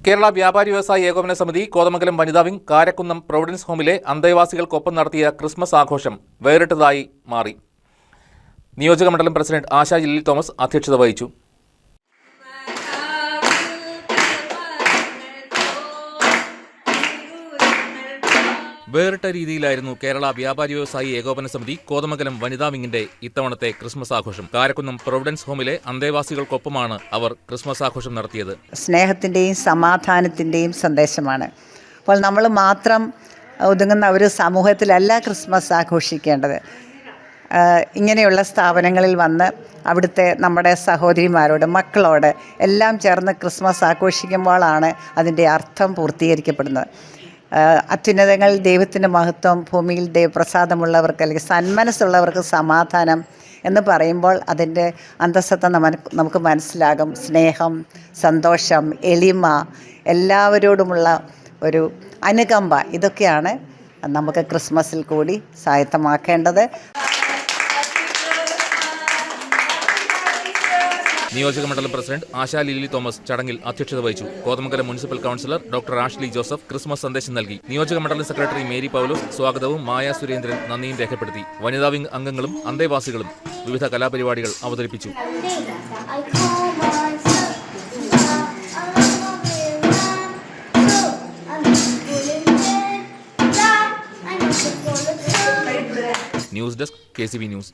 കേരള വ്യാപാരി വ്യവസായി ഏകോപന സമിതി കോതമംഗലം വനിതാ വിംഗ് കാരക്കുന്നം പ്രൊവിഡൻസ് ഹോമിലെ അന്തേവാസികൾക്കൊപ്പം നടത്തിയ ക്രിസ്മസ് ആഘോഷം വേറിട്ടതായി മാറി. നിയോജക മണ്ഡലം പ്രസിഡന്റ് ആശാ ലില്ലി തോമസ് അധ്യക്ഷത വഹിച്ചു. വേറിട്ട രീതിയിലായിരുന്നു കേരള വ്യാപാരി വ്യവസായി ഏകോപന സമിതി കോതമംഗലം വനിതാ വിങ്ങിന്റെ ഇത്തവണത്തെ ക്രിസ്മസ് ആഘോഷം. കാരക്കുന്നം പ്രൊവിഡൻസ് ഹോമിലെ അന്തേവാസികൾക്കൊപ്പമാണ് അവർ ക്രിസ്മസ് ആഘോഷം നടത്തിയത്. സ്നേഹത്തിൻ്റെയും സമാധാനത്തിൻ്റെയും സന്ദേശമാണ്. അപ്പോൾ നമ്മൾ മാത്രം ഒതുങ്ങുന്ന ഒരു സമൂഹത്തിലല്ല ക്രിസ്മസ് ആഘോഷിക്കേണ്ടത്. ഇങ്ങനെയുള്ള സ്ഥാപനങ്ങളിൽ വന്ന് അവിടുത്തെ നമ്മുടെ സഹോദരിമാരോട് മക്കളോട് എല്ലാം ചേർന്ന് ക്രിസ്മസ് ആഘോഷിക്കുമ്പോഴാണ് അതിൻ്റെ അർത്ഥം പൂർത്തീകരിക്കപ്പെടുന്നത്. അത്യുന്നതങ്ങൾ ദൈവത്തിൻ്റെ മഹത്വം, ഭൂമിയിൽ ദൈവപ്രസാദമുള്ളവർക്ക് അല്ലെങ്കിൽ സന്മനസ്സുള്ളവർക്ക് സമാധാനം എന്ന് പറയുമ്പോൾ അതിൻ്റെ അന്തസ്സത്ത നമുക്ക് മനസ്സിലാകും. സ്നേഹം, സന്തോഷം, എളിമ, എല്ലാവരോടുമുള്ള ഒരു അനുകമ്പ, ഇതൊക്കെയാണ് നമുക്ക് ക്രിസ്മസിൽ കൂടി സ്വായത്തമാക്കേണ്ടത്. നിയോജക മണ്ഡലം പ്രസിഡന്റ് ആശാ ലില്ലി തോമസ് ചടങ്ങിൽ അധ്യക്ഷത വഹിച്ചു. Kothamangalam municipal councillor doctor Ashley Joseph Christmas സന്ദേശം നൽകി. നിയോജക മണ്ഡലം സെക്രട്ടറി മേരി പൗലോസ് സ്വാഗതവും മായ സുരേന്ദ്രൻ നന്ദിയും രേഖപ്പെടുത്തി. വനിതാ വിംഗ് അംഗങ്ങളും അന്തേവാസികളും വിവിധ കലാപരിപാടികൾ അവതരിപ്പിച്ചു. News desk KCB news.